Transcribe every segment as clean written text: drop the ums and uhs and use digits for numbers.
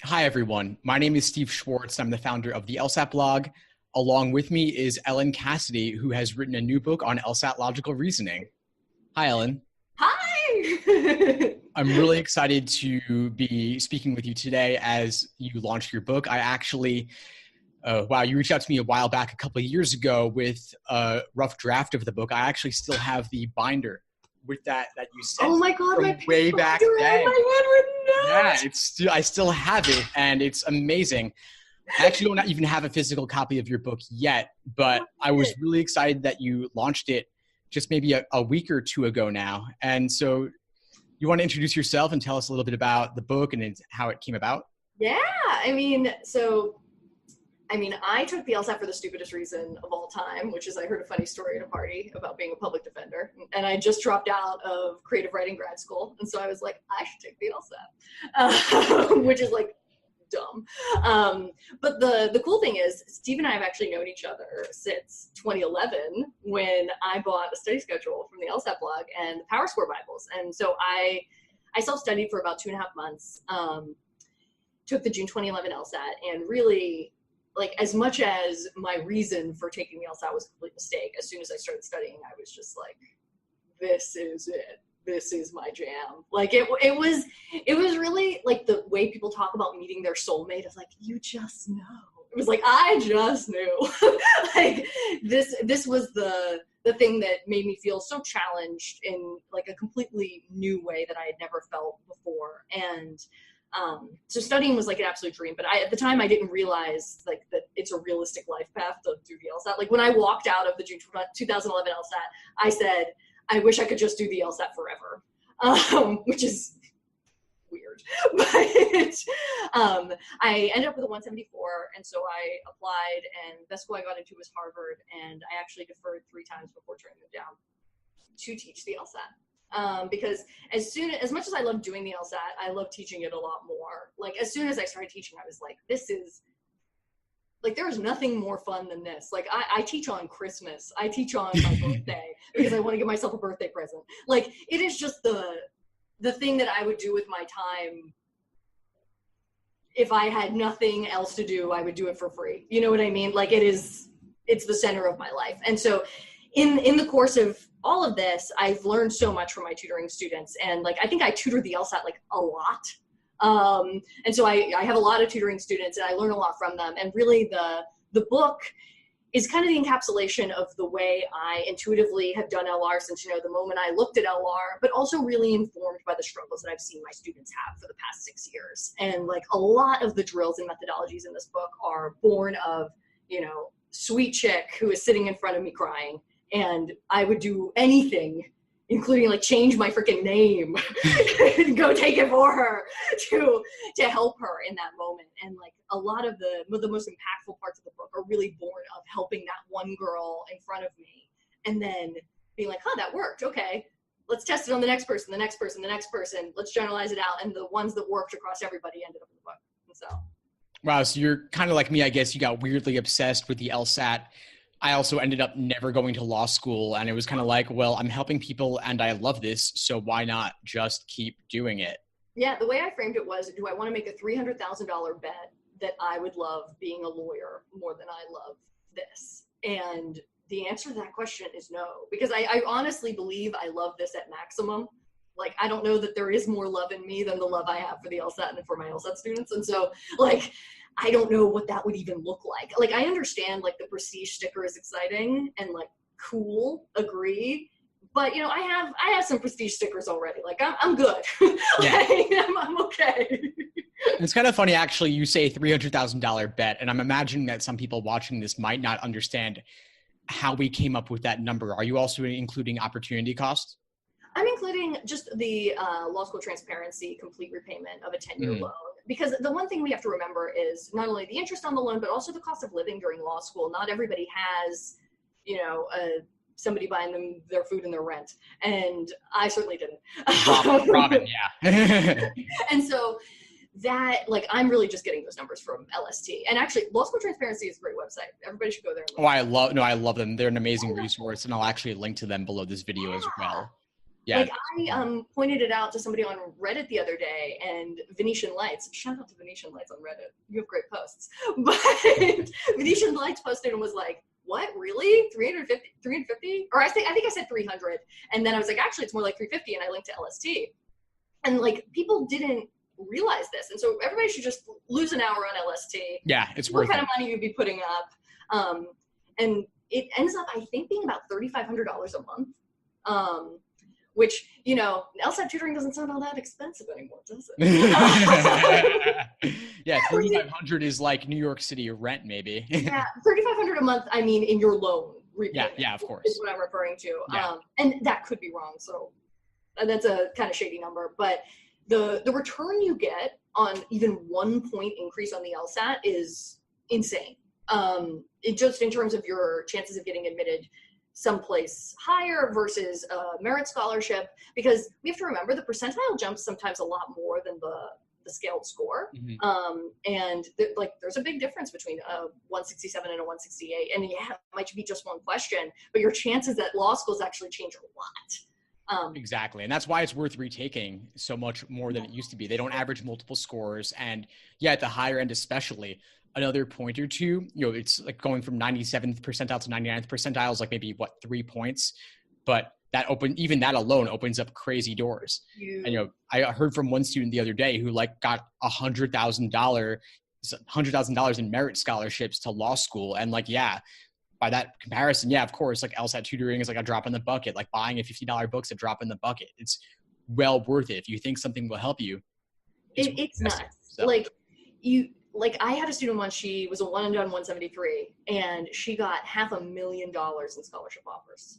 Hi, everyone. My name is Steve Schwartz. I'm the founder of the LSAT blog. Along with me is Ellen Cassidy, who has written a new book on LSAT logical reasoning. Hi, Ellen. Hi! I'm really excited to be speaking with you today as you launched your book. You reached out to me a while back, a couple of years ago, with a rough draft of the book. I actually still have the binder with that you sent. Oh my God, from my pink way back binder then. and my handwritten notes! Yeah, I still have it, and it's amazing. I actually don't even have a physical copy of your book yet, but I was really excited that you launched it just maybe a week or two ago now. And so you want to introduce yourself and tell us a little bit about the book and how it came about? Yeah, I took the LSAT for the stupidest reason of all time, which is I heard a funny story at a party about being a public defender. And I just dropped out of creative writing grad school. And so I was like, I should take the LSAT, which is like dumb. But the cool thing is Steve and I have actually known each other since 2011 when I bought a study schedule from the LSAT blog and the Power Score Bibles. And so I self-studied for about 2.5 months, took the June 2011 LSAT, and really, like, as much as my reason for taking the LSAT was a complete mistake, as soon as I started studying, I was just like, this is it. This is my jam. Like it was really like the way people talk about meeting their soulmate. It's like, you just know. It was like, I just knew. Like this was the thing that made me feel so challenged in like a completely new way that I had never felt before. And so studying was like an absolute dream, but at the time I didn't realize like that it's a realistic life path to do the LSAT. Like when I walked out of the June 2011 LSAT, I said, I wish I could just do the LSAT forever, which is weird. But I ended up with a 174, and so I applied, and the best school I got into was Harvard, and I actually deferred 3 times before turning them down to teach the LSAT. Because as much as I love doing the LSAT, I love teaching it a lot more. Like as soon as I started teaching, I was like, there is nothing more fun than this. Like I teach on Christmas. I teach on my birthday because I want to give myself a birthday present. Like it is just the thing that I would do with my time. If I had nothing else to do, I would do it for free. You know what I mean? Like it's the center of my life. And so in the course of all of this, I've learned so much from my tutoring students. And like, I think I tutored the LSAT like a lot. And so I have a lot of tutoring students and I learn a lot from them. And really the book is kind of the encapsulation of the way I intuitively have done LR since, the moment I looked at LR, but also really informed by the struggles that I've seen my students have for the past 6 years. And like a lot of the drills and methodologies in this book are born of, sweet chick who is sitting in front of me crying. And I would do anything, including like change my freaking name, go take it for her to help her in that moment. And like a lot of the most impactful parts of the book are really born of helping that one girl in front of me and then being like, that worked. Okay, let's test it on the next person, the next person, the next person. Let's generalize it out. And the ones that worked across everybody ended up in the book. And so. Wow. So you're kind of like me, I guess. You got weirdly obsessed with the LSAT. I also ended up never going to law school, and it was kind of like, well, I'm helping people and I love this, so why not just keep doing it? Yeah, the way I framed it was, do I want to make a $300,000 bet that I would love being a lawyer more than I love this? And the answer to that question is no, because I honestly believe I love this at maximum. Like, I don't know that there is more love in me than the love I have for the LSAT and for my LSAT students. And so, like, I don't know what that would even look like. Like, I understand, like, the prestige sticker is exciting and, like, cool, agree. But, I have some prestige stickers already. Like, I'm good. Yeah. I'm okay. It's kind of funny, actually, you say $300,000 bet, and I'm imagining that some people watching this might not understand how we came up with that number. Are you also including opportunity costs? I'm including just the law school transparency complete repayment of a 10-year loan. Because the one thing we have to remember is not only the interest on the loan, but also the cost of living during law school. Not everybody has, somebody buying them their food and their rent. And I certainly didn't. Robin, yeah. And so that, like, I'm really just getting those numbers from LST. And actually, Law School Transparency is a great website. Everybody should go there. I love them. They're an amazing resource, and I'll actually link to them below this video as well. Yeah. Like I pointed it out to somebody on Reddit the other day, and Venetian Lights, shout out to Venetian Lights on Reddit. You have great posts. But Venetian Lights posted and was like, what, really? 350? Or I think I said 300. And then I was like, actually, it's more like 350. And I linked to LST. And like, people didn't realize this. And so everybody should just lose an hour on LST. Yeah, it's worth it. What kind of money you'd be putting up. And it ends up, I think, being about $3,500 a month. Which, you know, LSAT tutoring doesn't sound all that expensive anymore, does it? Yeah, $3,500 is like New York City rent, maybe. Yeah, $3,500 a month, I mean, in your loan repayment. Yeah, of course. Is what I'm referring to. Yeah. And that could be wrong, so that's a kind of shady number. But the return you get on even 1 point increase on the LSAT is insane. It just in terms of your chances of getting admitted someplace higher versus a merit scholarship, because we have to remember the percentile jumps sometimes a lot more than the scaled score. And there's a big difference between a 167 and a 168. And yeah, it might be just one question, but your chances at law schools actually change a lot. Exactly. And that's why it's worth retaking so much more than it used to be. They don't average multiple scores. And yeah, at the higher end, especially, another point or two, you know, it's like going from 97th percentile to 99th percentile is like maybe 3 points, but even that alone opens up crazy doors. And, you know, I heard from one student the other day who like got $100,000 in merit scholarships to law school. And like, yeah, by that comparison, yeah, of course, like LSAT tutoring is like a drop in the bucket, like buying a $50 book's a drop in the bucket. It's well worth it. If you think something will help you. It's nuts. So. Like I had a student once, she was a one and done 173, and she got $500,000 in scholarship offers.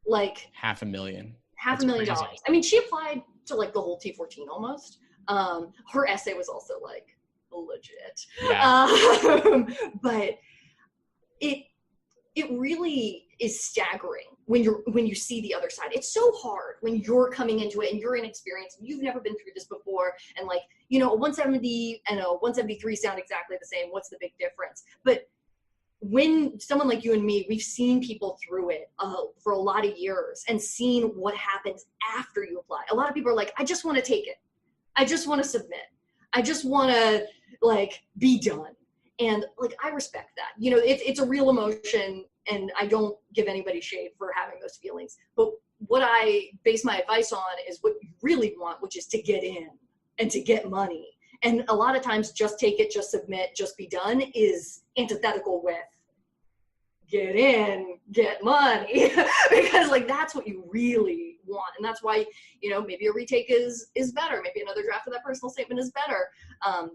Like $500,000. $500,000. I mean, she applied to like the whole T14 almost. Her essay was also like legit. Yeah. But it really is staggering when you see the other side. It's so hard when you're coming into it and you're inexperienced and you've never been through this before, and like, you know, a 170 and a 173 sound exactly the same. What's the big difference? But when someone like you and me, we've seen people through it for a lot of years and seen what happens after you apply. A lot of people are like, I just want to take it. I just want to submit. I just want to like be done. And like, I respect that. You know, it's a real emotion, and I don't give anybody shade for having those feelings. But what I base my advice on is what you really want, which is to get in and to get money. And a lot of times just take it, just submit, just be done is antithetical with get in, get money. Because like, that's what you really want. And that's why, you know, maybe a retake is better. Maybe another draft of that personal statement is better,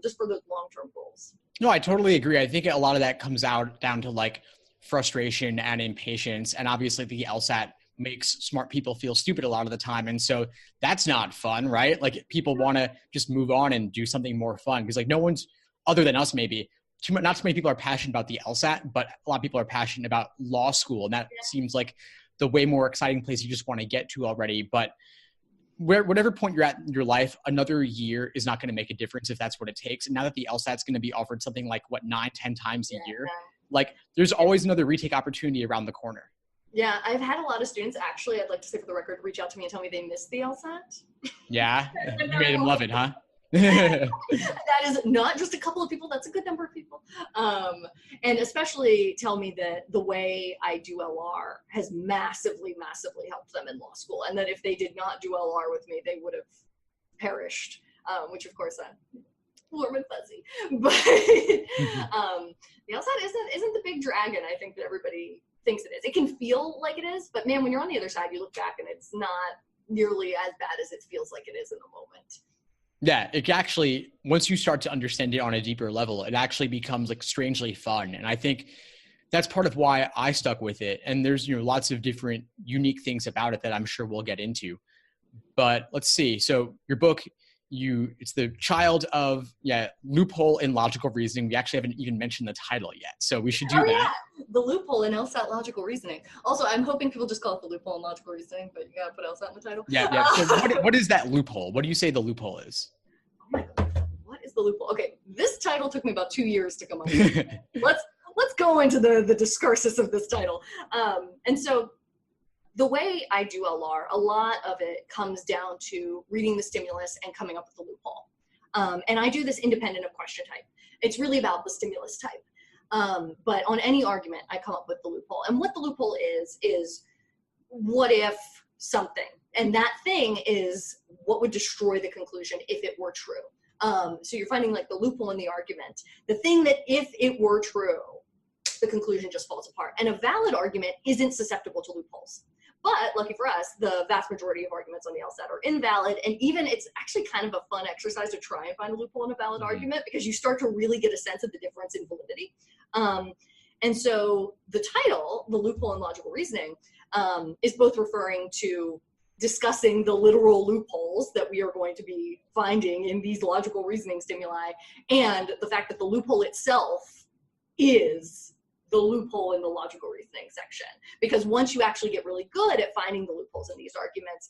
just for those long-term goals. No, I totally agree. I think a lot of that comes down to like frustration and impatience. And obviously the LSAT makes smart people feel stupid a lot of the time. And so that's not fun, right? Like people want to just move on and do something more fun, because like no one's, other than us maybe, not too many people are passionate about the LSAT, but a lot of people are passionate about law school. And that seems like the way more exciting place you just want to get to already. But whatever point you're at in your life, another year is not going to make a difference if that's what it takes. And now that the LSAT's going to be offered something like 9-10 times a year, like there's always another retake opportunity around the corner. Yeah, I've had a lot of students, actually, I'd like to say for the record, reach out to me and tell me they missed the LSAT. Yeah, you made them love it, huh? That is not just a couple of people, that's a good number of people. And especially tell me that the way I do LR has massively, massively helped them in law school. And that if they did not do LR with me, they would have perished, which of course I'm warm and fuzzy. But the LSAT isn't the big dragon I think that everybody thinks it is. It can feel like it is, but man, when you're on the other side, you look back and it's not nearly as bad as it feels like it is in the moment. Yeah, it actually, once you start to understand it on a deeper level, it actually becomes like strangely fun. And I think that's part of why I stuck with it. And there's, you know, lots of different unique things about it that I'm sure we'll get into. But let's see. So your book, it's the child of, Loophole in Logical Reasoning. We actually haven't even mentioned the title yet. So we should do that. Yeah. The Loophole in LSAT Logical Reasoning. Also, I'm hoping people just call it the Loophole in Logical Reasoning, but you gotta put LSAT in the title. Yeah. So what is that loophole? What do you say the loophole is? Oh my God. What is the loophole? Okay, this title took me about 2 years to come up with. Let's go into the discursus of this title. And so the way I do LR, a lot of it comes down to reading the stimulus and coming up with the loophole. And I do this independent of question type. It's really about the stimulus type. But on any argument, I come up with the loophole. And what the loophole is what if something? And that thing is what would destroy the conclusion if it were true. So you're finding like the loophole in the argument. The thing that if it were true, the conclusion just falls apart. And a valid argument isn't susceptible to loopholes. But lucky for us, the vast majority of arguments on the LSAT are invalid. And even it's actually kind of a fun exercise to try and find a loophole in a valid argument, because you start to really get a sense of the difference in validity. And so the title, The Loophole in Logical Reasoning, is both referring to discussing the literal loopholes that we are going to be finding in these logical reasoning stimuli, and the fact that the loophole itself is the loophole in the logical reasoning section. Because once you actually get really good at finding the loopholes in these arguments,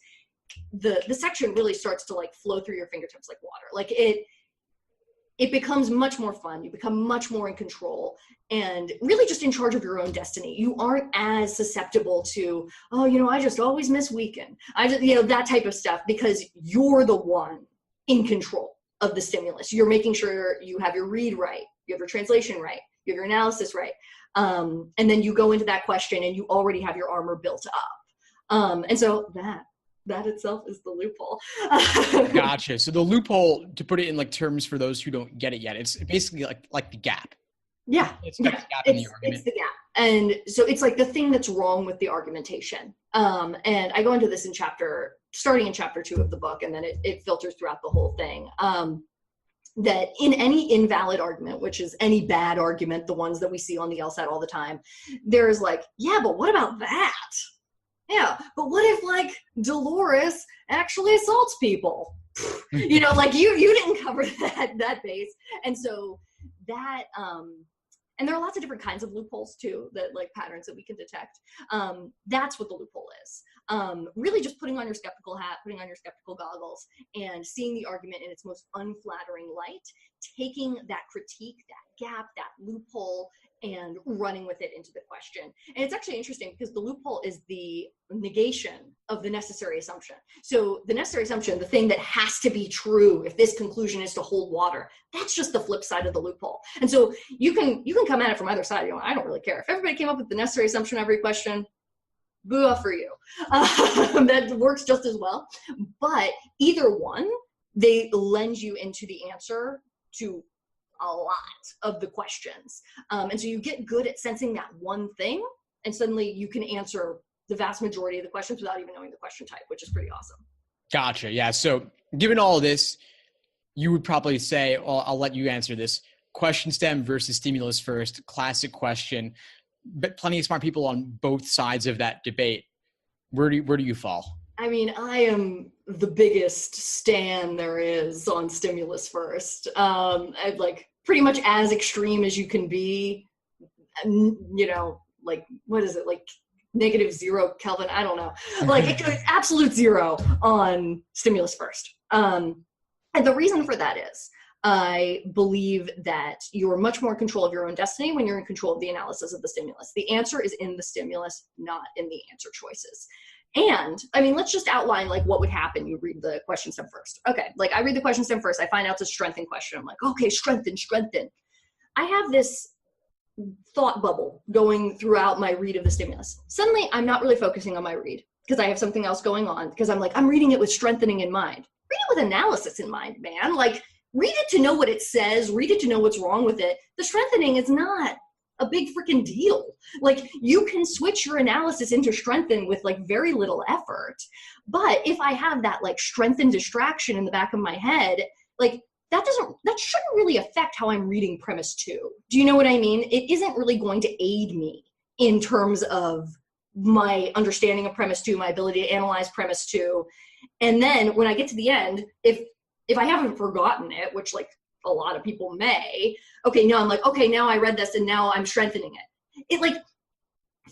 the section really starts to like flow through your fingertips like water. Like it becomes much more fun. You become much more in control and really just in charge of your own destiny. You aren't as susceptible to, oh, you know, I just always miss weekend. I just, you know, that type of stuff, because you're the one in control of the stimulus. You're making sure you have your read right, you have your translation right, you have your analysis right. And then you go into that question and you already have your armor built up. And so that itself is the loophole. Gotcha. So the loophole, to put it in like terms for those who don't get it yet, it's basically like the gap. Yeah. It's the gap in the argument. It's the gap. And so it's like the thing that's wrong with the argumentation. And I go into this starting in chapter 2 of the book, and then it filters throughout the whole thing. That in any invalid argument, which is any bad argument, the ones that we see on the LSAT all the time, there's like, yeah, but what about that? Yeah, but what if like Dolores actually assaults people? You know, like you didn't cover that base. And so that, and there are lots of different kinds of loopholes too, that like patterns that we can detect. That's what the loophole is. Really just putting on your skeptical hat, putting on your skeptical goggles, and seeing the argument in its most unflattering light, taking that critique, that gap, that loophole, and running with it into the question. And it's actually interesting because the loophole is the negation of the necessary assumption. So the necessary assumption, the thing that has to be true if this conclusion is to hold water, that's just the flip side of the loophole. And so you can come at it from either side. You know, I don't really care. If everybody came up with the necessary assumption every question, boo for you. That works just as well. But either one, they lend you into the answer to a lot of the questions. And so you get good at sensing that one thing, and suddenly you can answer the vast majority of the questions without even knowing the question type, which is pretty awesome. Gotcha. Yeah. So given all of this, you would probably say, well, I'll let you answer this. Question stem versus stimulus first, classic question, but plenty of smart people on both sides of that debate. Where do you fall? I mean, I am the biggest stan there is on stimulus first. I'd like pretty much as extreme as you can be, you know, like, what is it? Like -0 Kelvin? I don't know. Like it's absolute zero on stimulus first. And the reason for that is I believe that you're much more in control of your own destiny when you're in control of the analysis of the stimulus. The answer is in the stimulus, not in the answer choices. And I mean, let's just outline like what would happen. You read the question stem first. Okay, like I read the question stem first. I find out it's a strengthen question. I'm like, okay, strengthen. I have this thought bubble going throughout my read of the stimulus. Suddenly, I'm not really focusing on my read because I have something else going on, because I'm like, I'm reading it with strengthening in mind. Read it with analysis in mind, man. Like, read it to know what it says. Read it to know what's wrong with it. The strengthening is not a big freaking deal. Like, you can switch your analysis into strengthen with like very little effort. But if I have that like strengthen distraction in the back of my head, like that shouldn't really affect how I'm reading premise 2. Do you know what I mean? It isn't really going to aid me in terms of my understanding of premise 2, my ability to analyze premise 2. And then when I get to the end, if I haven't forgotten it, which like a lot of people may, okay, now I'm like, okay, now I read this and now I'm strengthening it. It like,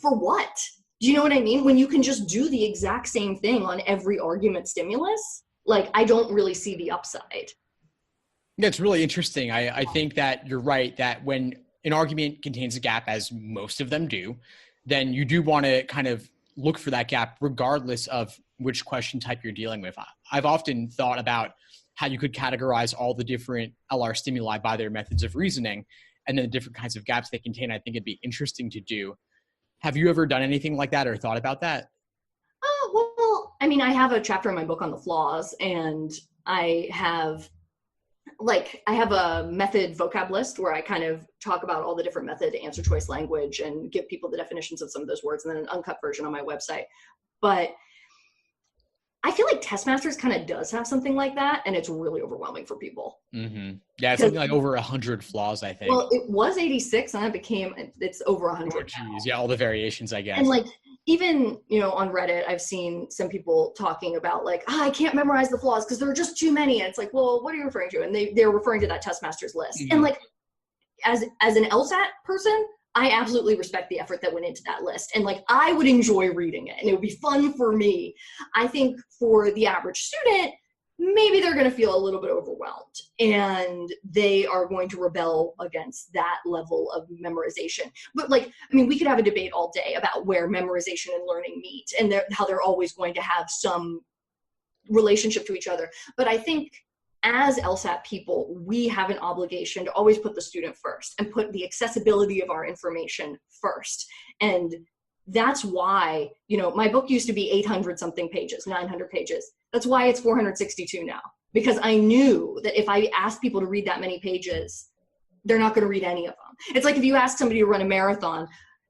for what? Do you know what I mean? When you can just do the exact same thing on every argument stimulus, like I don't really see the upside. Yeah, it's really interesting. I think that you're right that when an argument contains a gap, as most of them do, then you do want to kind of look for that gap regardless of which question type you're dealing with. I've often thought about how you could categorize all the different LR stimuli by their methods of reasoning and then the different kinds of gaps they contain. I think it'd be interesting to do. Have you ever done anything like that or thought about that? Oh, well, I mean, I have a chapter in my book on the flaws, and I have a method vocab list where I kind of talk about all the different method answer choice language and give people the definitions of some of those words, and then an uncut version on my website. But I feel like Testmasters kind of does have something like that, and it's really overwhelming for people. Mm-hmm. Yeah, it's something like over 100 flaws, I think. Well, it was 86, and it's over 100. Oh, geez. Yeah, all the variations, I guess. And like, even, on Reddit, I've seen some people talking about like, I can't memorize the flaws because there are just too many. And it's like, well, what are you referring to? And they're referring to that Testmasters list. Mm-hmm. And like, as an LSAT person, I absolutely respect the effort that went into that list. And like, I would enjoy reading it and it would be fun for me. I think for the average student, maybe they're going to feel a little bit overwhelmed and they are going to rebel against that level of memorization. But like, I mean, we could have a debate all day about where memorization and learning meet and how they're always going to have some relationship to each other. But I think as LSAT people, we have an obligation to always put the student first and put the accessibility of our information first. And that's why, my book used to be 800 something pages, 900 pages. That's why it's 462 now, because I knew that if I asked people to read that many pages, they're not going to read any of them. It's like if you ask somebody to run a marathon,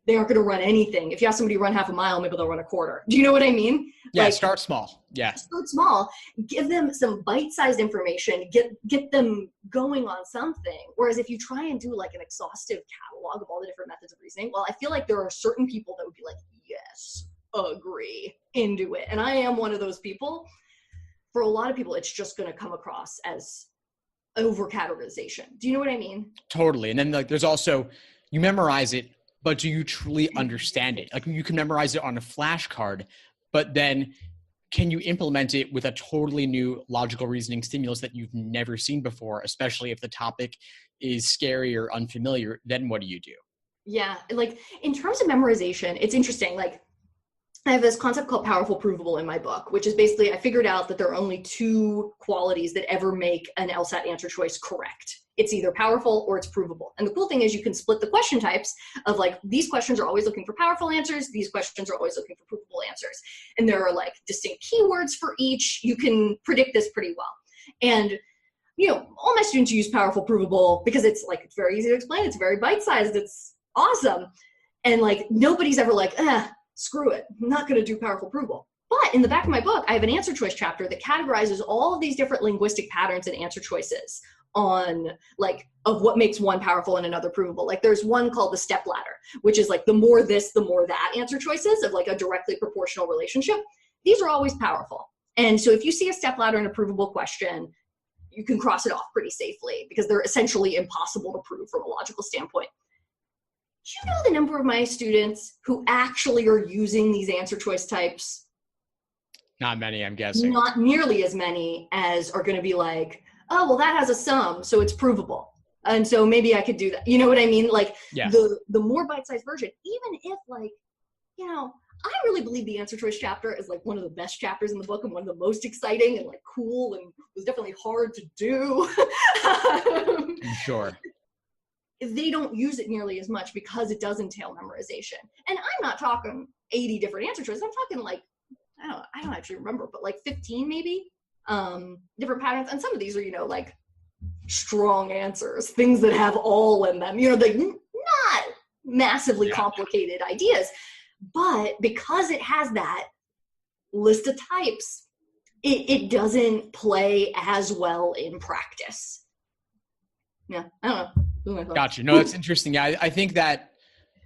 they aren't going to run anything. If you ask somebody to run half a mile, maybe they'll run a quarter. Do you know what I mean? Yeah, like, start small. Yeah. Start small. Give them some bite-sized information. Get them going on something. Whereas if you try and do like an exhaustive catalog of all the different methods of reasoning, well, I feel like there are certain people that would be like, yes, agree, into it. And I am one of those people. For a lot of people, it's just going to come across as over-categorization. Do you know what I mean? Totally. And then like there's also, you memorize it, but do you truly understand it? Like you can memorize it on a flashcard, but then can you implement it with a totally new logical reasoning stimulus that you've never seen before, especially if the topic is scary or unfamiliar? Then what do you do? Yeah. Like in terms of memorization, it's interesting. Like I have this concept called Powerful-Provable in my book, which is basically I figured out that there are only two qualities that ever make an LSAT answer choice correct. It's either powerful or it's provable. And the cool thing is you can split the question types of like, these questions are always looking for powerful answers. These questions are always looking for provable answers. And there are like distinct keywords for each. You can predict this pretty well. And, all my students use Powerful-Provable because it's very easy to explain. It's very bite-sized. It's awesome. And like, nobody's ever like, screw it, I'm not going to do Powerful-Provable. But in the back of my book, I have an answer choice chapter that categorizes all of these different linguistic patterns and answer choices on of what makes one powerful and another provable. Like there's one called the step ladder, which is like the more this, the more that answer choices of like a directly proportional relationship. These are always powerful. And so if you see a step ladder in a provable question, you can cross it off pretty safely because they're essentially impossible to prove from a logical standpoint. Do you know the number of my students who actually are using these answer choice types? Not many, I'm guessing. Not nearly as many as are going to be like, oh, well, that has a sum, so it's provable. And so maybe I could do that. You know what I mean? Like yeah. the more bite-sized version, even if I really believe the answer choice chapter is like one of the best chapters in the book and one of the most exciting and like cool and was definitely hard to do. I'm sure. They don't use it nearly as much because it does entail memorization. And I'm not talking 80 different answer choices. I'm talking like, I don't actually remember, but like 15 maybe different patterns. And some of these are, like strong answers, things that have all in them, like not massively complicated ideas. But because it has that list of types, it doesn't play as well in practice. Yeah, I don't know. Gotcha. No, that's interesting. Yeah, I think that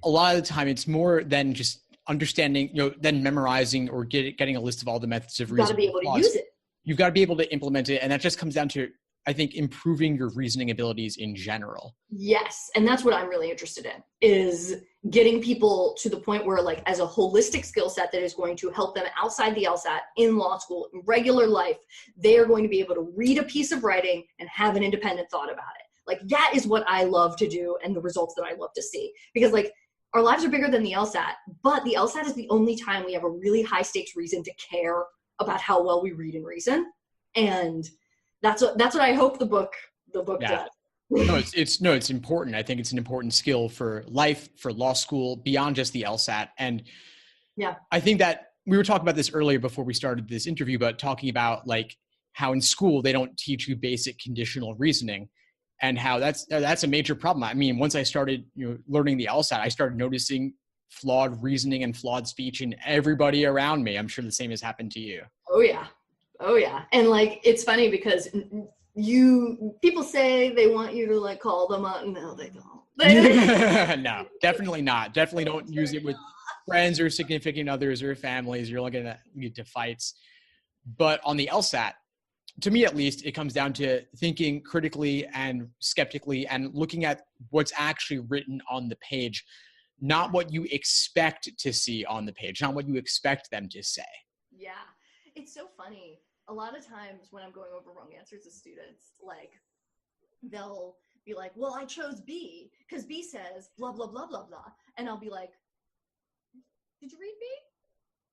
a lot of the time it's more than just understanding, than memorizing or getting a list of all the methods of reasoning. You've got to be able to use it. You've got to be able to implement it. And that just comes down to, I think, improving your reasoning abilities in general. Yes. And that's what I'm really interested in, is getting people to the point where like as a holistic skill set that is going to help them outside the LSAT, in law school, in regular life, they are going to be able to read a piece of writing and have an independent thought about it. Like that is what I love to do and the results that I love to see. Because like our lives are bigger than the LSAT, but the LSAT is the only time we have a really high stakes reason to care about how well we read and reason. And that's what I hope the book does. No, it's important. I think it's an important skill for life, for law school, beyond just the LSAT. And yeah, I think that we were talking about this earlier before we started this interview, but talking about like how in school they don't teach you basic conditional reasoning, and how that's a major problem. I mean, once I started learning the LSAT, I started noticing flawed reasoning and flawed speech in everybody around me. I'm sure the same has happened to you. Oh yeah. And like, it's funny because people say they want you to like call them out. No, they don't. No, definitely not. Definitely don't use it with friends or significant others or families. You're going to lead to fights. But on the LSAT, to me at least, it comes down to thinking critically and skeptically and looking at what's actually written on the page, not what you expect to see on the page, not what you expect them to say. Yeah, it's so funny. A lot of times when I'm going over wrong answers to students, like they'll be like, well, I chose B because B says blah, blah, blah, blah, blah. And I'll be like, did you read B?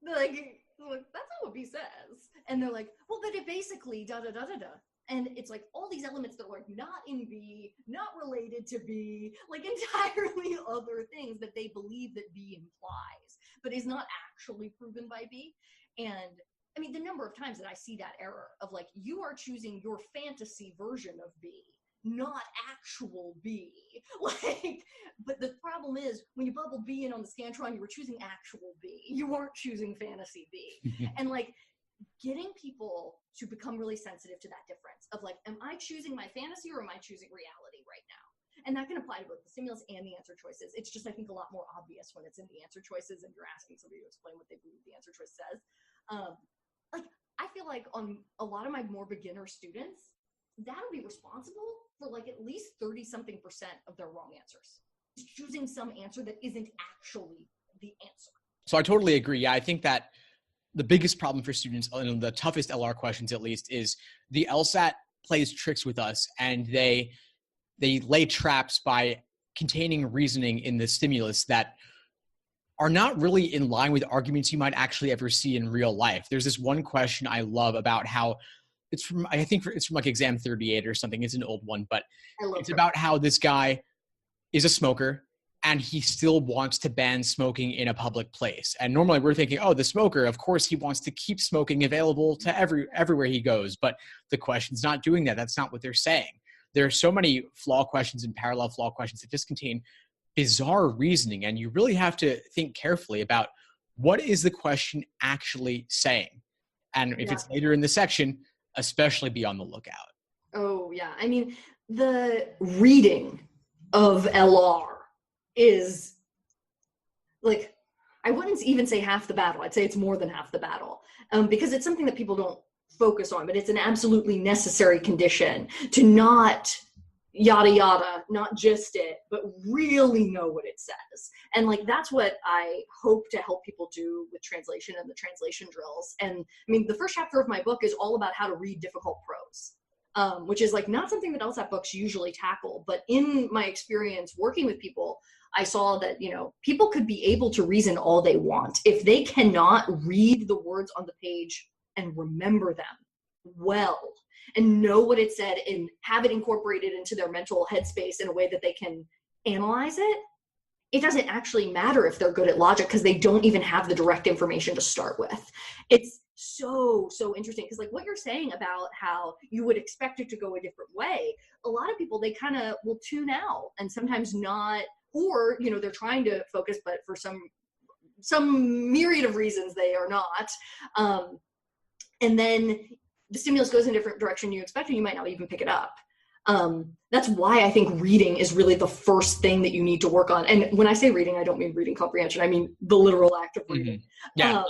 They're like, that's not what B says. And they're like, well, but it basically da da da da da. And it's like all these elements that are like not in B, not related to B, like entirely other things that they believe that B implies, but is not actually proven by B. And I mean, the number of times that I see that error of like, you are choosing your fantasy version of B, not actual B. Like, but the problem is when you bubble B in on the Scantron, you were choosing actual B. You weren't choosing fantasy B. And like, getting people to become really sensitive to that difference of like, am I choosing my fantasy or am I choosing reality right now? And that can apply to both the stimulus and the answer choices. It's just, I think, a lot more obvious when it's in the answer choices and you're asking somebody to explain what they believe the answer choice says. Like, I feel like on a lot of my more beginner students, that'll be responsible for like at least 30-something% of their wrong answers. Just choosing some answer that isn't actually the answer. So I totally agree. Yeah, I think that the biggest problem for students, and the toughest LR questions at least, is the LSAT plays tricks with us, and they lay traps by containing reasoning in the stimulus that are not really in line with arguments you might actually ever see in real life. There's this one question I love about how it's from like exam 38 or something. It's an old one, but it's about how this guy is a smoker and he still wants to ban smoking in a public place. And normally we're thinking, oh, the smoker, of course he wants to keep smoking available to everywhere he goes. But the question's not doing that. That's not what they're saying. There are so many flaw questions and parallel flaw questions that just contain bizarre reasoning. And you really have to think carefully about what is the question actually saying. And if it's later in the section, especially be on the lookout. Oh, yeah. I mean, the reading of LR is like, I wouldn't even say half the battle. I'd say it's more than half the battle, because it's something that people don't focus on, but it's an absolutely necessary condition to not yada yada, not just it, but really know what it says. And like, that's what I hope to help people do with translation and the translation drills. And I mean, the first chapter of my book is all about how to read difficult prose, which is like not something that LSAT books usually tackle. But in my experience working with people, I saw that, people could be able to reason all they want. If they cannot read the words on the page and remember them well and know what it said and have it incorporated into their mental headspace in a way that they can analyze it, it doesn't actually matter if they're good at logic because they don't even have the direct information to start with. It's so interesting because like what you're saying about how you would expect it to go a different way, a lot of people, they kind of will tune out and sometimes not, or, they're trying to focus, but for some myriad of reasons they are not. And then the stimulus goes in a different direction you expect, and you might not even pick it up. That's why I think reading is really the first thing that you need to work on. And when I say reading, I don't mean reading comprehension. I mean the literal act of reading. Mm-hmm. Yeah.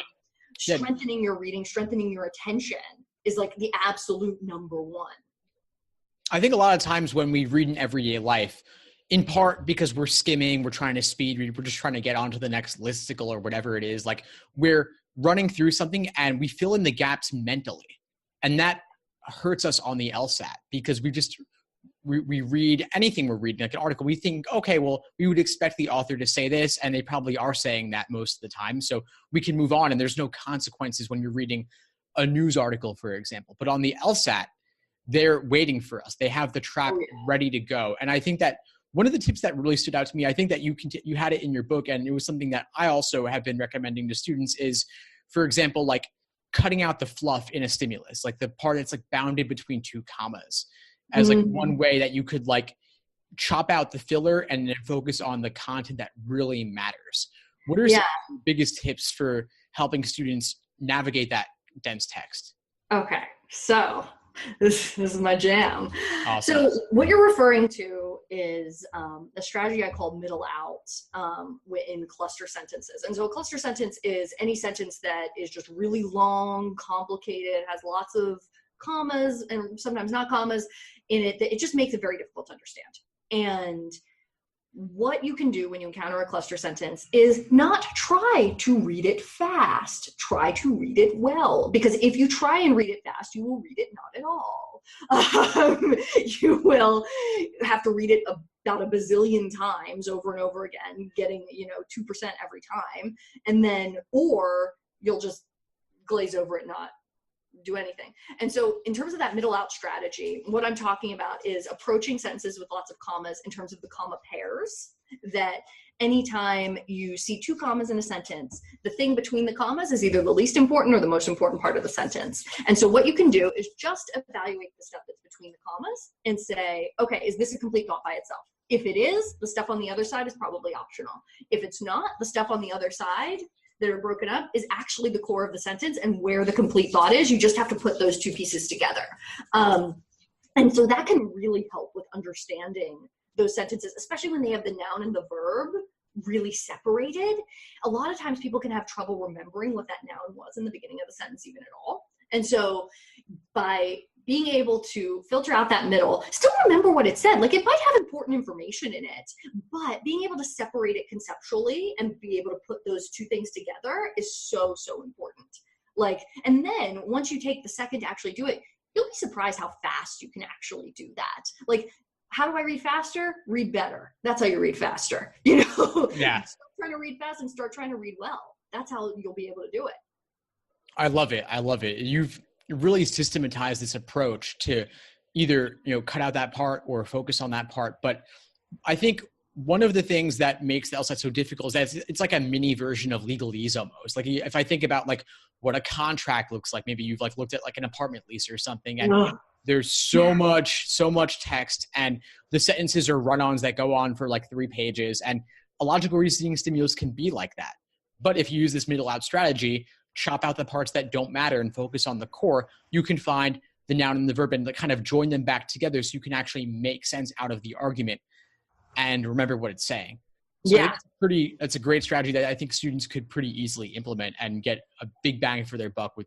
Strengthening your reading, strengthening your attention is like the absolute number one. I think a lot of times when we read in everyday life, in part because we're skimming, we're trying to speed read, we're just trying to get onto the next listicle or whatever it is, like we're running through something and we fill in the gaps mentally. And that hurts us on the LSAT because we read anything we're reading, like an article, we think, okay, well, we would expect the author to say this, and they probably are saying that most of the time. So we can move on, and there's no consequences when you're reading a news article, for example. But on the LSAT, they're waiting for us. They have the trap ready to go. And I think that one of the tips that really stood out to me, I think that you had it in your book, and it was something that I also have been recommending to students is, for example, like cutting out the fluff in a stimulus, like the part that's like bounded between two commas, as like one way that you could like chop out the filler and then focus on the content that really matters. What are some of the biggest tips for helping students navigate that dense text? Okay, so this is my jam. Awesome. So what you're referring to is a strategy I call middle out in cluster sentences. And so a cluster sentence is any sentence that is just really long, complicated, has lots of commas and sometimes not commas in it, that it just makes it very difficult to understand. And what you can do when you encounter a cluster sentence is not try to read it fast, try to read it well. Because if you try and read it fast, you will read it not at all. You will have to read it about a bazillion times over and over again, getting 2% every time. And then, or you'll just glaze over it, not do anything. And so in terms of that middle out strategy, what I'm talking about is approaching sentences with lots of commas in terms of the comma pairs, that anytime you see two commas in a sentence, the thing between the commas is either the least important or the most important part of the sentence. And so what you can do is just evaluate the stuff that's between the commas and say, okay, is this a complete thought by itself? If it is, the stuff on the other side is probably optional. If it's not, the stuff on the other side that are broken up is actually the core of the sentence and where the complete thought is. You just have to put those two pieces together. And so that can really help with understanding those sentences, especially when they have the noun and the verb really separated. A lot of times people can have trouble remembering what that noun was in the beginning of the sentence even at all. And so by being able to filter out that middle, still remember what it said. Like, it might have important information in it, but being able to separate it conceptually and be able to put those two things together is so, so important. Like, and then once you take the second to actually do it, you'll be surprised how fast you can actually do that. Like, how do I read faster? Read better. That's how you read faster. Yeah. Stop trying to read fast and start trying to read well. That's how you'll be able to do it. I love it. You've really systematized this approach to either, cut out that part or focus on that part. But I think one of the things that makes the LSAT so difficult is that it's like a mini version of legalese almost. Like, if I think about like what a contract looks like, maybe you've like looked at like an apartment lease or something, and there's so much text, and the sentences are run-ons that go on for like 3 pages, and a logical reasoning stimulus can be like that. But if you use this middle out strategy, chop out the parts that don't matter and focus on the core, you can find the noun and the verb and kind of join them back together so you can actually make sense out of the argument and remember what it's saying. So that's a great strategy that I think students could pretty easily implement and get a big bang for their buck with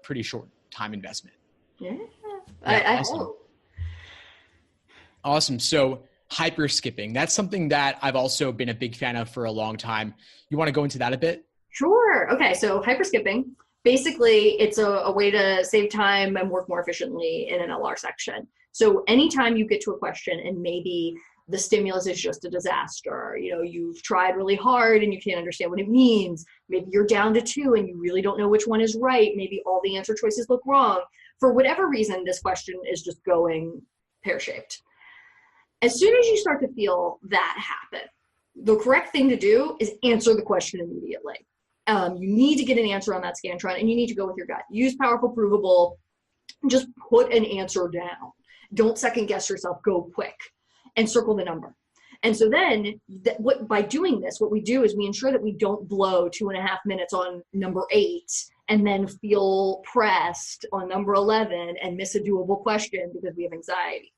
pretty short time investment. I awesome. hope. Awesome. So hyper skipping, that's something that I've also been a big fan of for a long time. You want to go into that a bit? Sure. Okay. So hyperskipping, basically it's a way to save time and work more efficiently in an LR section. So anytime you get to a question and maybe the stimulus is just a disaster, you've tried really hard and you can't understand what it means. Maybe you're down to 2 and you really don't know which one is right. Maybe all the answer choices look wrong. For whatever reason, this question is just going pear-shaped. As soon as you start to feel that happen, the correct thing to do is answer the question immediately. You need to get an answer on that Scantron, and you need to go with your gut. Use Powerful-Provable. Just put an answer down. Don't second guess yourself. Go quick and circle the number. And so then by doing this, what we do is we ensure that we don't blow 2.5 minutes on number 8 and then feel pressed on number 11 and miss a doable question because we have anxiety.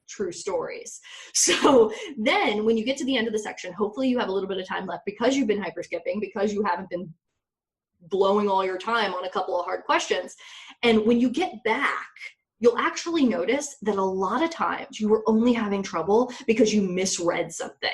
True stories. So then when you get to the end of the section, hopefully you have a little bit of time left because you've been hyper skipping, because you haven't been blowing all your time on a couple of hard questions. And when you get back, you'll actually notice that a lot of times you were only having trouble because you misread something.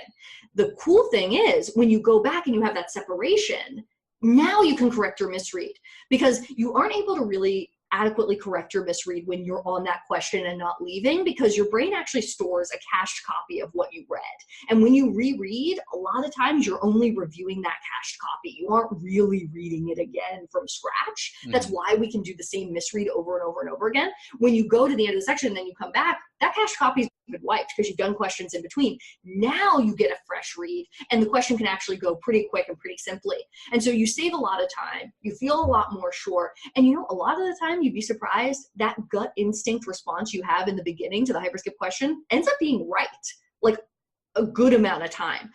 The cool thing is when you go back and you have that separation, now you can correct your misread because you aren't able to really adequately correct your misread when you're on that question and not leaving, because your brain actually stores a cached copy of what you read. And when you reread, a lot of times you're only reviewing that cached copy. You aren't really reading it again from scratch. That's why we can do the same misread over and over and over again. When you go to the end of the section and then you come back, that cached copy is been wiped because you've done questions in between. Now you get a fresh read, and the question can actually go pretty quick and pretty simply. And so you save a lot of time, you feel a lot more sure. And a lot of the time you'd be surprised that gut instinct response you have in the beginning to the hyperskip question ends up being right, like a good amount of time.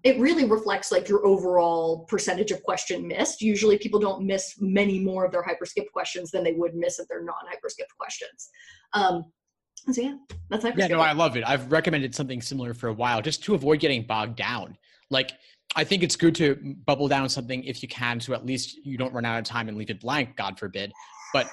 It really reflects like your overall percentage of question missed. Usually people don't miss many more of their hyperskip questions than they would miss of their non-hyperskip questions. So yeah, that's hyperskip. Yeah, no, I love it. I've recommended something similar for a while just to avoid getting bogged down. Like, I think it's good to bubble down something if you can, so at least you don't run out of time and leave it blank, God forbid. But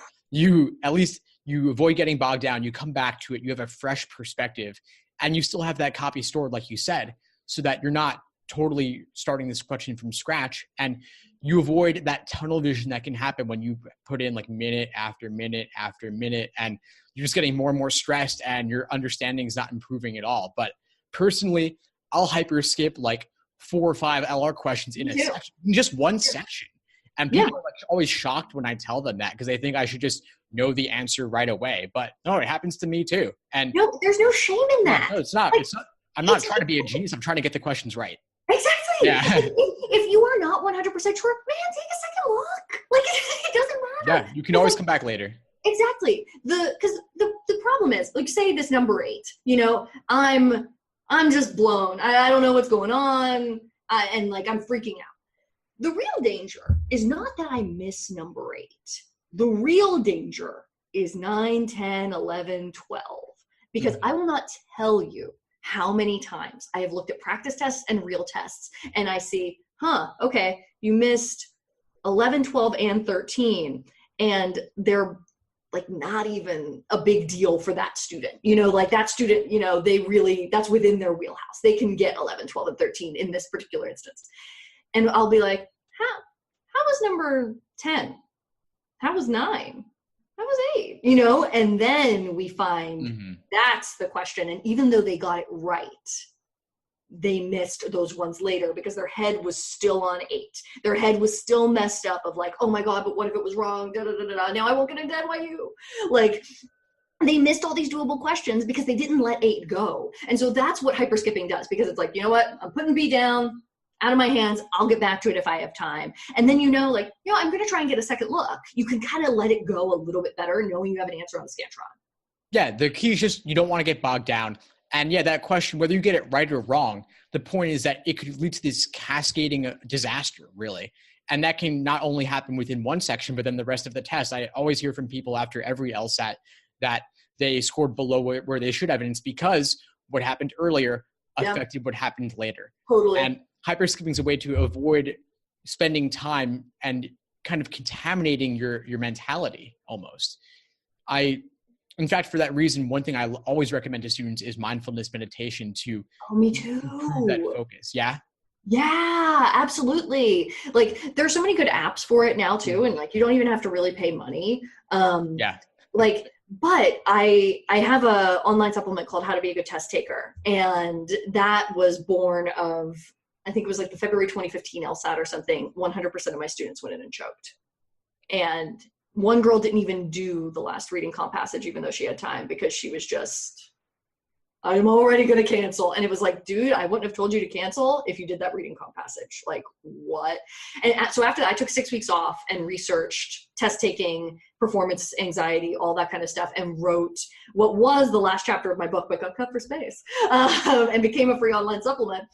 at least you avoid getting bogged down. You come back to it. You have a fresh perspective, and you still have that copy stored, like you said, so that you're not totally starting this question from scratch. And you avoid that tunnel vision that can happen when you put in like minute after minute after minute, and you're just getting more and more stressed and your understanding is not improving at all. But personally, I'll hyperskip like 4 or 5 LR questions in just one section. And people are like always shocked when I tell them that, because they think I should just know the answer right away. But no, it happens to me too. And no, there's no shame in that. No, it's not. Like, I'm not trying to be a genius. I'm trying to get the questions right. Exactly. Yeah. If you are not 100% sure, man, take a second look. Like, it doesn't matter. Yeah, you can always come back later. Exactly. Because the problem is, like, say this number 8, I'm just blown. I don't know what's going on. And like, I'm freaking out. The real danger is not that I miss number 8. The real danger is 9, 10, 11, 12. Because I will not tell you how many times I have looked at practice tests and real tests, and I see, okay, you missed 11, 12, and 13, and they're like not even a big deal for that student. Like that student, that's within their wheelhouse. They can get 11, 12, and 13 in this particular instance. And I'll be like, how was number 10? How was 9? How was 8? And then we find that's the question. And even though they got it right, they missed those ones later because their head was still on 8. Their head was still messed up of like, oh my God, but what if it was wrong? Da, da, da, da, da. Now I won't get into NYU. Like, they missed all these doable questions because they didn't let 8 go. And so that's what hyperskipping does, because it's like, you know what? I'm putting B down, out of my hands. I'll get back to it if I have time. And then, I'm going to try and get a second look. You can kind of let it go a little bit better knowing you have an answer on the Scantron. Yeah, the key is just you don't want to get bogged down. And yeah, that question, whether you get it right or wrong, the point is that it could lead to this cascading disaster, really. And that can not only happen within one section, but then the rest of the test. I always hear from people after every LSAT that they scored below where they should have, and it's because what happened earlier affected what happened later. Totally. And hyperskipping is a way to avoid spending time and kind of contaminating your mentality almost. In fact, for that reason, one thing I always recommend to students is mindfulness meditation to me too. Improve that focus. Yeah. Yeah, absolutely. Like, there's so many good apps for it now too. And like, you don't even have to really pay money. But I have a online supplement called How to Be a Good Test Taker. And that was born of, I think it was like the February 2015 LSAT or something. 100% of my students went in and choked. And one girl didn't even do the last reading comp passage, even though she had time, because she was just, I'm already going to cancel. And it was like, dude, I wouldn't have told you to cancel if you did that reading comp passage. Like, what? And so after that, I took 6 weeks off and researched test taking, performance anxiety, all that kind of stuff, and wrote what was the last chapter of my book, but got cut for space, and became a free online supplement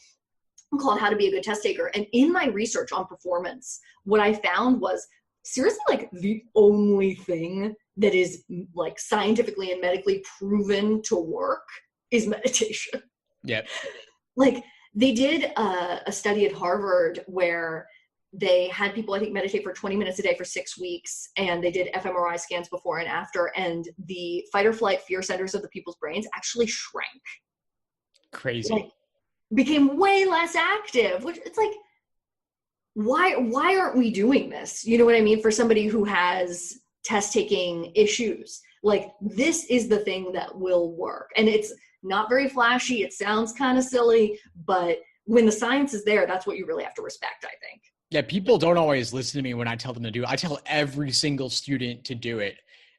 called How to Be a Good Test Taker. And in my research on performance, what I found was seriously like the only thing that is like scientifically and medically proven to work is meditation. Yep. Like, they did a study at Harvard where they had people, I think, meditate for 20 minutes a day for 6 weeks, and they did fMRI scans before and after, and the fight or flight fear centers of the people's brains actually shrank. Crazy. Like, became way less active, which it's like, why aren't we doing this? You know what I mean? For somebody who has test taking issues. Like, this is the thing that will work. And it's not very flashy. It sounds kind of silly, but when the science is there, that's what you really have to respect, I think. Yeah, people don't always listen to me when I tell them to do it. I tell every single student to do it.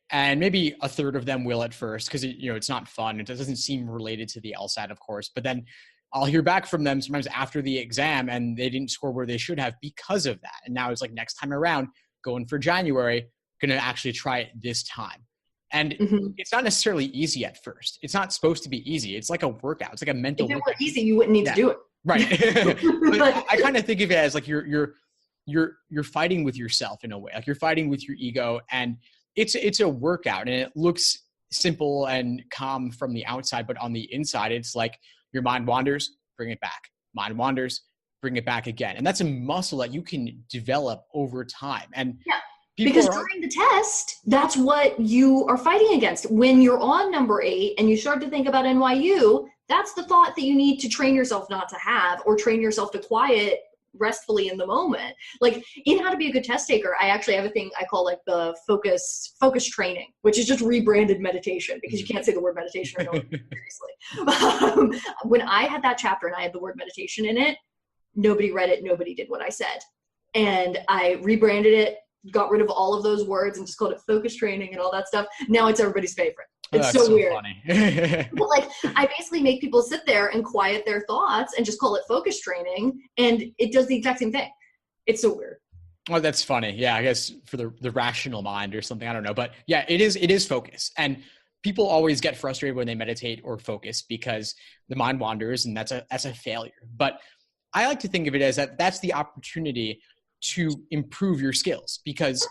And maybe a third of them will at first because, it's not fun. It doesn't seem related to the LSAT, of course. But then I'll hear back from them sometimes after the exam and they didn't score where they should have because of that. And now it's like next time around, going for January, going to actually try it this time. And it's not necessarily easy at first. It's not supposed to be easy. It's like a workout. It's like a mental workout. If it were easy, you wouldn't need to do it. Right. But I kind of think of it as like you're fighting with yourself in a way. Like you're fighting with your ego, and it's a workout, and it looks simple and calm from the outside, but on the inside, it's like your mind wanders, bring it back. Mind wanders, bring it back again. And that's a muscle that you can develop over time. And because during the test, that's what you are fighting against. When you're on number 8 and you start to think about NYU, that's the thought that you need to train yourself not to have, or train yourself to quiet restfully in the moment. Like, in How to Be a Good Test Taker, I actually have a thing I call like the focus training, which is just rebranded meditation, because you can't say the word meditation or no one takes it seriously. When I had that chapter and I had the word meditation in it, nobody read it, nobody did what I said. And I rebranded it, got rid of all of those words and just called it focus training and all that stuff. Now it's everybody's favorite. It's so weird. Funny. But like, I basically make people sit there and quiet their thoughts and just call it focus training, and it does the exact same thing. It's so weird. Oh, that's funny. Yeah, I guess for the rational mind or something, I don't know. But yeah, it is focus. And people always get frustrated when they meditate or focus because the mind wanders, and that's a failure. But I like to think of it as that's the opportunity to improve your skills, because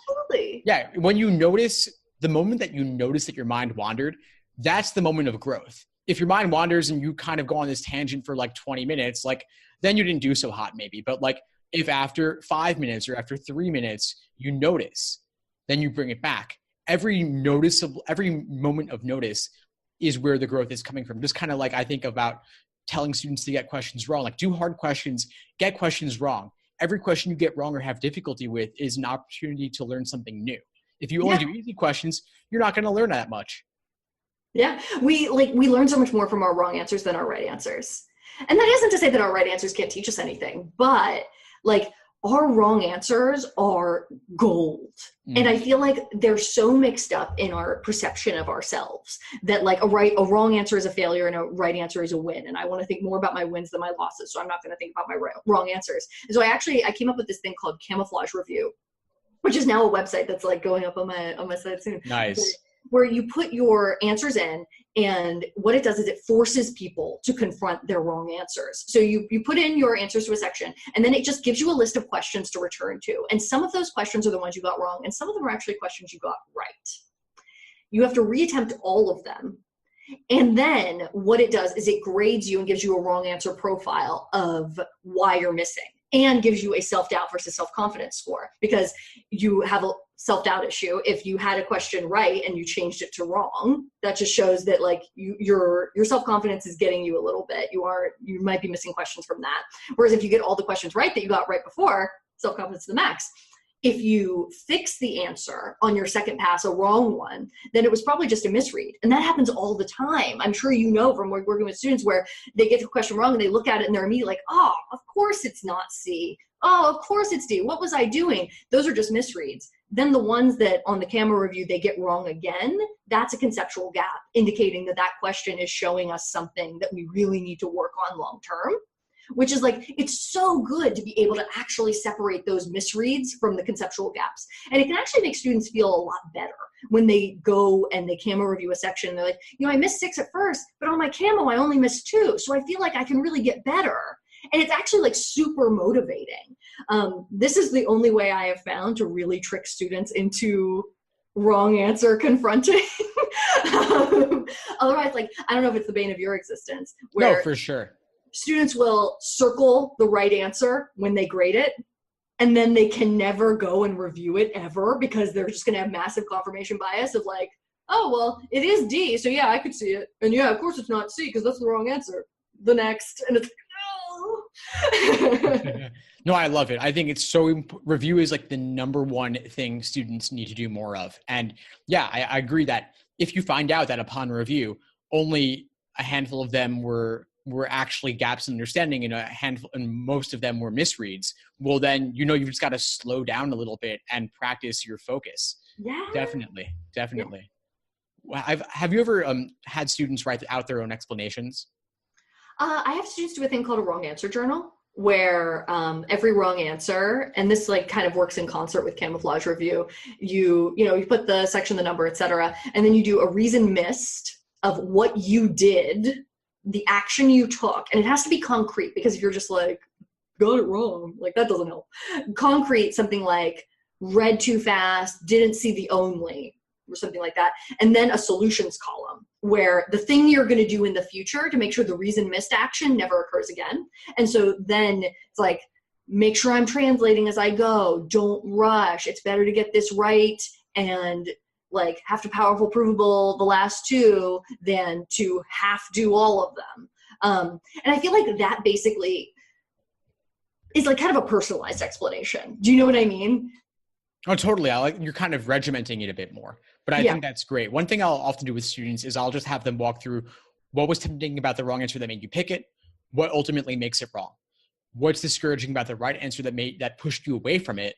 when you notice, the moment that you notice that your mind wandered, that's the moment of growth. If your mind wanders and you kind of go on this tangent for like 20 minutes, like then you didn't do so hot maybe. But like if after 5 minutes or after 3 minutes, you notice, then you bring it back. Every moment of notice is where the growth is coming from. Just kind of like I think about telling students to get questions wrong, like do hard questions, get questions wrong. Every question you get wrong or have difficulty with is an opportunity to learn something new. If you only do easy questions, you're not going to learn that much. Yeah, we learn so much more from our wrong answers than our right answers. And that isn't to say that our right answers can't teach us anything, but like our wrong answers are gold. And I feel like they're so mixed up in our perception of ourselves that like a wrong answer is a failure and a right answer is a win. And I want to think more about my wins than my losses. So I'm not going to think about my wrong answers. And so I came up with this thing called Camouflage Review, which is now a website that's like going up on my site soon. Nice. Where you put your answers in, and what it does is it forces people to confront their wrong answers. So you put in your answers to a section, and then it just gives you a list of questions to return to. And some of those questions are the ones you got wrong, and some of them are actually questions you got right. You have to reattempt all of them. And then what it does is it grades you and gives you a wrong answer profile of why you're missing, and gives you a self-doubt versus self-confidence score, because you have a self-doubt issue. If you had a question right and you changed it to wrong, that just shows that like your self-confidence is getting you a little bit. You might be missing questions from that. Whereas if you get all the questions right that you got right before, self-confidence to the max. If you fix the answer on your second pass, a wrong one, then it was probably just a misread. And that happens all the time. I'm sure you know from working with students where they get the question wrong and they look at it and they're immediately like, oh, of course it's not C. Oh, of course it's D. What was I doing? Those are just misreads. Then the ones that on the camera review they get wrong again, that's a conceptual gap, indicating that question is showing us something that we really need to work on long term. Which is like, it's so good to be able to actually separate those misreads from the conceptual gaps. And it can actually make students feel a lot better when they go and they camo review a section. And they're like, I missed 6 at first, but on my camo, I only missed 2. So I feel like I can really get better. And it's actually like super motivating. This is the only way I have found to really trick students into wrong answer confronting. Otherwise, like, I don't know if it's the bane of your existence. No, for sure. Students will circle the right answer when they grade it, and then they can never go and review it ever, because they're just going to have massive confirmation bias of like, oh, well, it is D, so yeah, I could see it. And yeah, of course it's not C because that's the wrong answer. The next. And it's like, no. No, I love it. I think it's so review is like the number one thing students need to do more of. And yeah, I agree that if you find out that upon review, only a handful of them were actually gaps in understanding and most of them were misreads, well then, you've just got to slow down a little bit and practice your focus. Yeah. Definitely. Have you ever had students write out their own explanations? I have students do a thing called a wrong answer journal, where every wrong answer, and this like kind of works in concert with Camouflage review, you put the section, the number, etc., and then you do a reason missed of what you did, the action you took, and it has to be concrete, because if you're just like, got it wrong, like that doesn't help. Concrete, something like read too fast, didn't see the only, or something like that. And then a solutions column where the thing you're going to do in the future to make sure the reason missed action never occurs again. And so then it's like, make sure I'm translating as I go. Don't rush. It's better to get this right and like have to Powerful-Provable the last two than to half do all of them. And I feel like that basically is like kind of a personalized explanation. Do you know what I mean? Oh, totally. You're kind of regimenting it a bit more, but I think that's great. One thing I'll often do with students is I'll just have them walk through what was tempting about the wrong answer that made you pick it, what ultimately makes it wrong, what's discouraging about the right answer that pushed you away from it,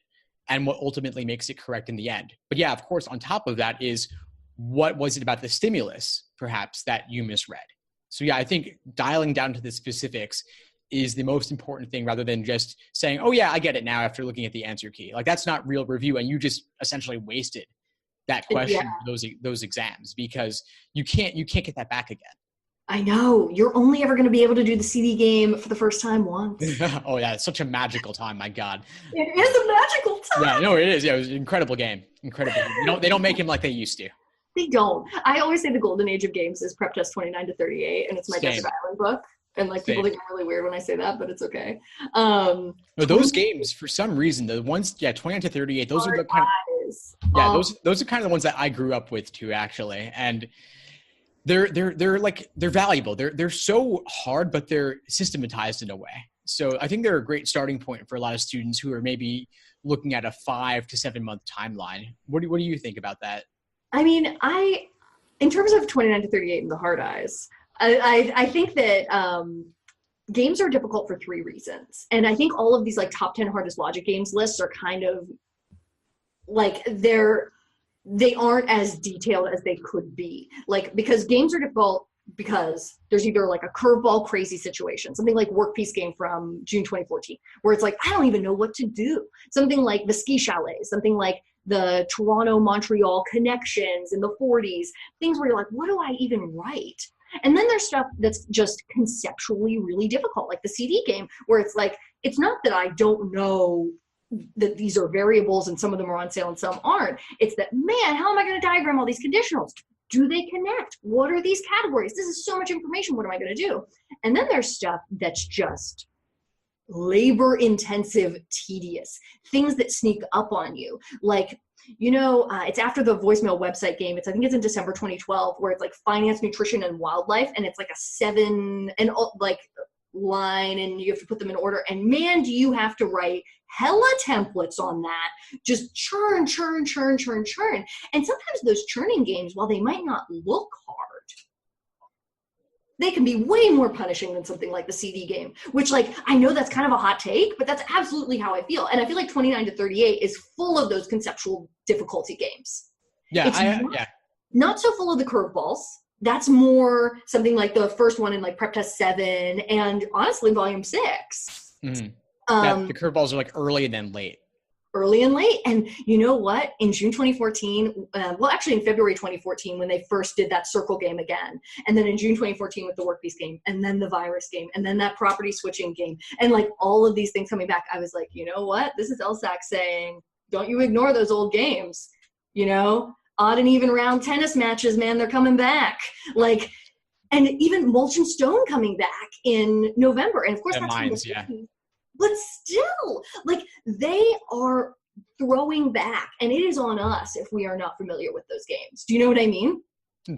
and what ultimately makes it correct in the end. But yeah, of course, on top of that is what was it about the stimulus, perhaps, that you misread? So yeah, I think dialing down to the specifics is the most important thing, rather than just saying, oh yeah, I get it now after looking at the answer key. Like that's not real review, and you just essentially wasted that question for those exams, because you can't get that back again. I know. You're only ever going to be able to do the CD game for the first time once. Oh yeah, it's such a magical time, my God. It is a magical time. Yeah, no, it is. Yeah, it was an incredible game. Incredible. They don't make him like they used to. They don't. I always say the golden age of games is Prep Test 29 to 38, and it's my Desert Island book. And like people think I'm really weird when I say that, but it's okay. No, those games, for some reason, the ones, 29 to 38, those are the kind of, those are kind of the ones that I grew up with too, actually. And they're valuable. They're so hard, but they're systematized in a way. So I think they're a great starting point for a lot of students who are maybe looking at a 5 to 7 month timeline. What do you think about that? I mean, in terms of 29 to 38 and the hard eyes, I think that games are difficult for 3 reasons. And I think all of these like top 10 hardest logic games lists are kind of like they aren't as detailed as they could be. Like, because games are difficult because there's either like a curveball crazy situation, something like Work Piece game from June 2014, where it's like, I don't even know what to do. Something like the Ski Chalets, something like the Toronto-Montreal connections in the 40s, things where you're like, what do I even write? And then there's stuff that's just conceptually really difficult, like the CD game, where it's like, it's not that I don't know that these are variables and some of them are on sale and some aren't. It's that, man, how am I going to diagram all these conditionals? Do they connect? What are these categories? This is so much information. What am I going to do? And then there's stuff that's just labor intensive, tedious, things that sneak up on you. Like, it's after the voicemail website game. I think it's in December 2012, where it's like finance, nutrition, and wildlife. And it's like a 7 and like line, and you have to put them in order. And man, do you have to write hella templates on that. Just churn. And sometimes those churning games, while they might not look hard, they can be way more punishing than something like the CD game, which, like, I know that's kind of a hot take, but that's absolutely how I feel. And I feel like 29 to 38 is full of those conceptual difficulty games. Yeah, not so full of the curveballs. That's more something like the first one in like Prep Test 7 and honestly Volume 6. Mm-hmm. The curveballs are like early and then late. Early and late. And you know what? In June 2014, actually in February 2014, when they first did that circle game again, and then in June 2014 with the Work Piece game, and then the virus game, and then that property switching game, and like all of these things coming back, I was like, you know what? This is LSAT saying, don't you ignore those old games. Odd and even round tennis matches, man, they're coming back. Like, and even Mulch and Stone coming back in November. And of course, that's mines, but still, like, they are throwing back, and it is on us if we are not familiar with those games. Do you know what I mean?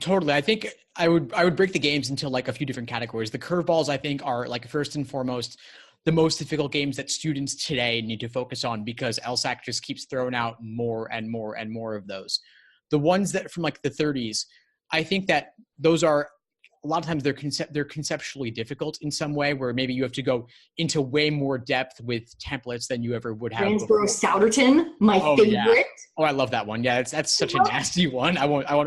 Totally. I think I would break the games into like a few different categories. The curveballs, I think, are like first and foremost the most difficult games that students today need to focus on, because LSAC just keeps throwing out more and more and more of those. The ones that from like the 30s, I think that those are, a lot of times they're conceptually difficult in some way, where maybe you have to go into way more depth with templates than you ever would have. Ransborough-Souderton, my favorite. Yeah. Oh, I love that one. Yeah, that's such a nasty one. I could never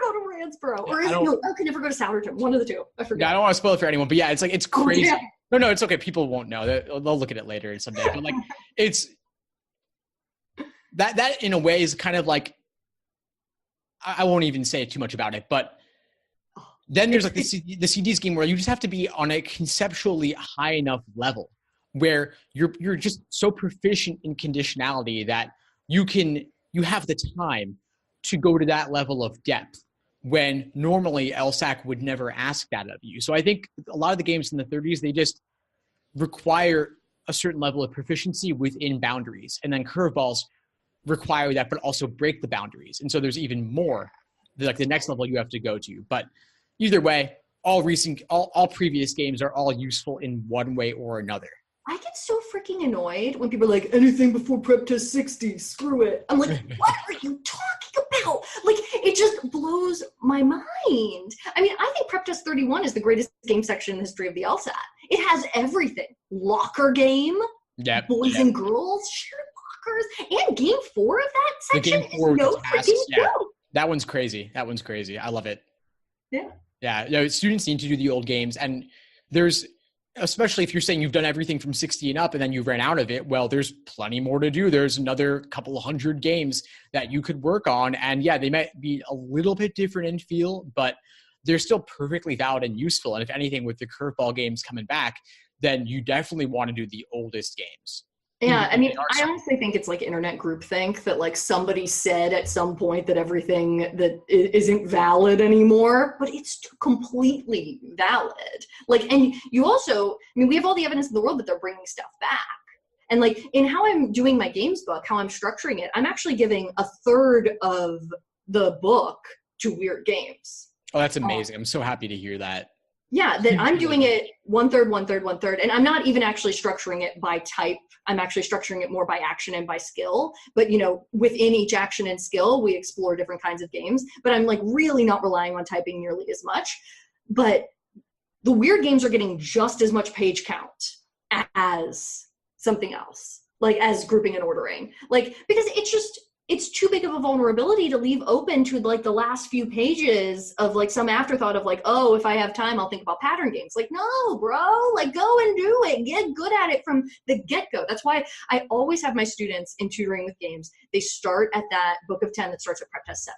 go to Ransborough, or I could never go to Souderton. One of the two. I forget. Yeah, I don't want to spoil it for anyone, but yeah, it's like, it's crazy. Oh, yeah. No, it's okay. People won't know. They'll look at it later someday. But like, it's that in a way is kind of like, I won't even say too much about it, but then there's like the CD scheme where you just have to be on a conceptually high enough level where you're just so proficient in conditionality that you have the time to go to that level of depth, when normally LSAC would never ask that of you. So I think a lot of the games in the 30s, they just require a certain level of proficiency within boundaries, and then curveballs require that, but also break the boundaries. And so there's even more, like the next level you have to go to. But either way, all previous games are all useful in one way or another. I get so freaking annoyed when people are like, anything before prep test 60, screw it. I'm like, what are you talking about? Like, it just blows my mind. I mean, I think prep test 31 is the greatest game section in the history of the LSAT. It has everything. Locker game, boys and girls, shared lockers, and game 4 of that section is no freaking joke. That one's crazy. I love it. Yeah. Yeah, students need to do the old games, and there's, especially if you're saying you've done everything from 60 and up and then you ran out of it, well, there's plenty more to do. There's another couple of 100 games that you could work on, and yeah, they might be a little bit different in feel, but they're still perfectly valid and useful. And if anything, with the curveball games coming back, then you definitely want to do the oldest games. Yeah, I mean, I honestly think it's like internet groupthink that like somebody said at some point that everything that isn't valid anymore, but it's completely valid. Like, and you also, I mean, we have all the evidence in the world that they're bringing stuff back. And like in how I'm doing my games book, how I'm structuring it, I'm actually giving a third of the book to weird games. Oh, that's amazing. I'm so happy to hear that. Yeah, that I'm doing it 1/3, 1/3, 1/3. And I'm not even actually structuring it by type. I'm actually structuring it more by action and by skill. But, you know, within each action and skill, we explore different kinds of games. But I'm like really not relying on typing nearly as much. But the weird games are getting just as much page count as something else, like as grouping and ordering. Like, because it's too big of a vulnerability to leave open to like the last few pages of like some afterthought of like, oh, if I have time, I'll think about pattern games. Like, no, bro, like go and do it. Get good at it from the get-go. That's why I always have my students in tutoring with games. They start at that book of 10 that starts at prep test 7.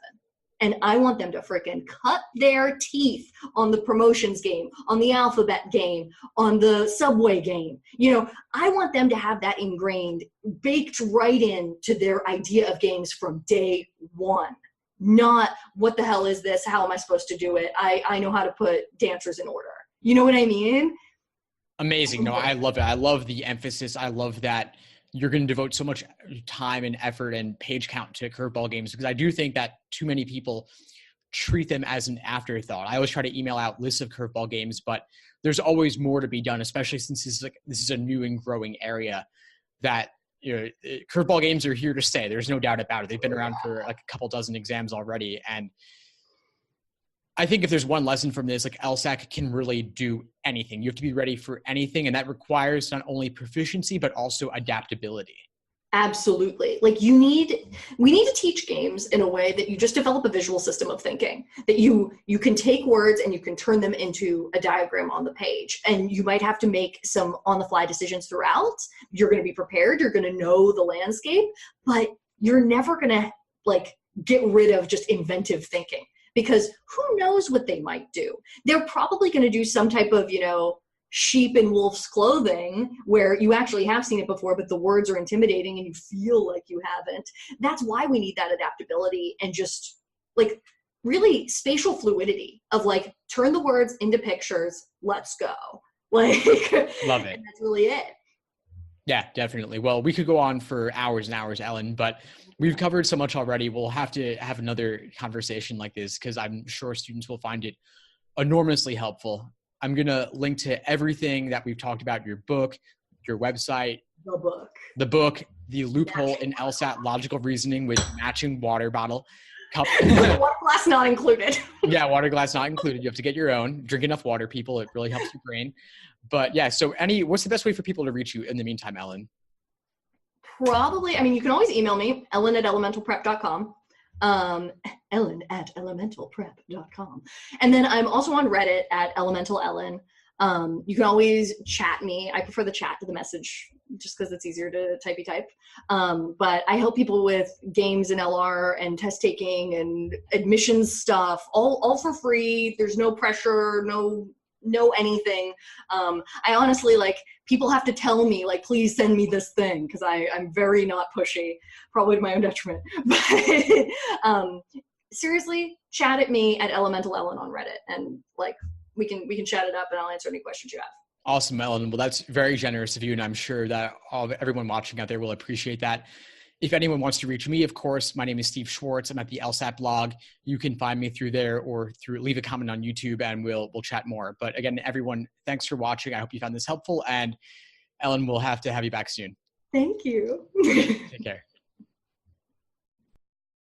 And I want them to freaking cut their teeth on the promotions game, on the alphabet game, on the subway game. You know, I want them to have that ingrained, baked right into their idea of games from day one. Not, what the hell is this? How am I supposed to do it? I know how to put dancers in order. You know what I mean? Amazing. No, I love it. I love the emphasis. I love that you're going to devote so much time and effort and page count to curveball games, because I do think that too many people treat them as an afterthought. I always try to email out lists of curveball games, but there's always more to be done, especially since this is a new and growing area that, you know, curveball games are here to stay. There's no doubt about it. They've been around for like a couple dozen exams already. And I think if there's one lesson from this, like LSAC can really do anything. You have to be ready for anything. And that requires not only proficiency, but also adaptability. Absolutely. Like we need to teach games in a way that you just develop a visual system of thinking, that you can take words and you can turn them into a diagram on the page. And you might have to make some on the fly decisions throughout. You're going to be prepared. You're going to know the landscape, but you're never going to like get rid of just inventive thinking. Because who knows what they might do? They're probably going to do some type of, you know, sheep in wolf's clothing where you actually have seen it before, but the words are intimidating and you feel like you haven't. That's why we need that adaptability and just like really spatial fluidity of like, turn the words into pictures. Let's go. Like, love it. That's really it. Yeah, definitely. Well, we could go on for hours and hours, Ellen, but we've covered so much already. We'll have to have another conversation like this because I'm sure students will find it enormously helpful. I'm going to link to everything that we've talked about, your book, your website, the Loophole in LSAT logical reasoning with matching water bottle cup. Water glass not included. Yeah, water glass not included. You have to get your own. Drink enough water, people. It really helps your brain. But yeah, so what's the best way for people to reach you in the meantime, Ellen? Probably, I mean, you can always email me, ellen@elementalprep.com. Ellen@elementalprep.com. And then I'm also on Reddit at Elemental Ellen. You can always chat me. I prefer the chat to the message just because it's easier to type. But I help people with games and LR and test taking and admissions stuff, all for free. There's no pressure, no anything. I honestly, like, people have to tell me, like, please send me this thing, because I'm very not pushy, probably to my own detriment. But seriously, chat at me at Elemental Ellen on Reddit, and like we can chat it up, and I'll answer any questions you have. Awesome, Ellen. Well, that's very generous of you, and I'm sure that everyone watching out there will appreciate that. If anyone wants to reach me, of course, my name is Steve Schwartz. I'm at the LSAT blog. You can find me through there or leave a comment on YouTube, and we'll chat more. But again, everyone, thanks for watching. I hope you found this helpful, and Ellen, we'll have to have you back soon. Thank you. Take care.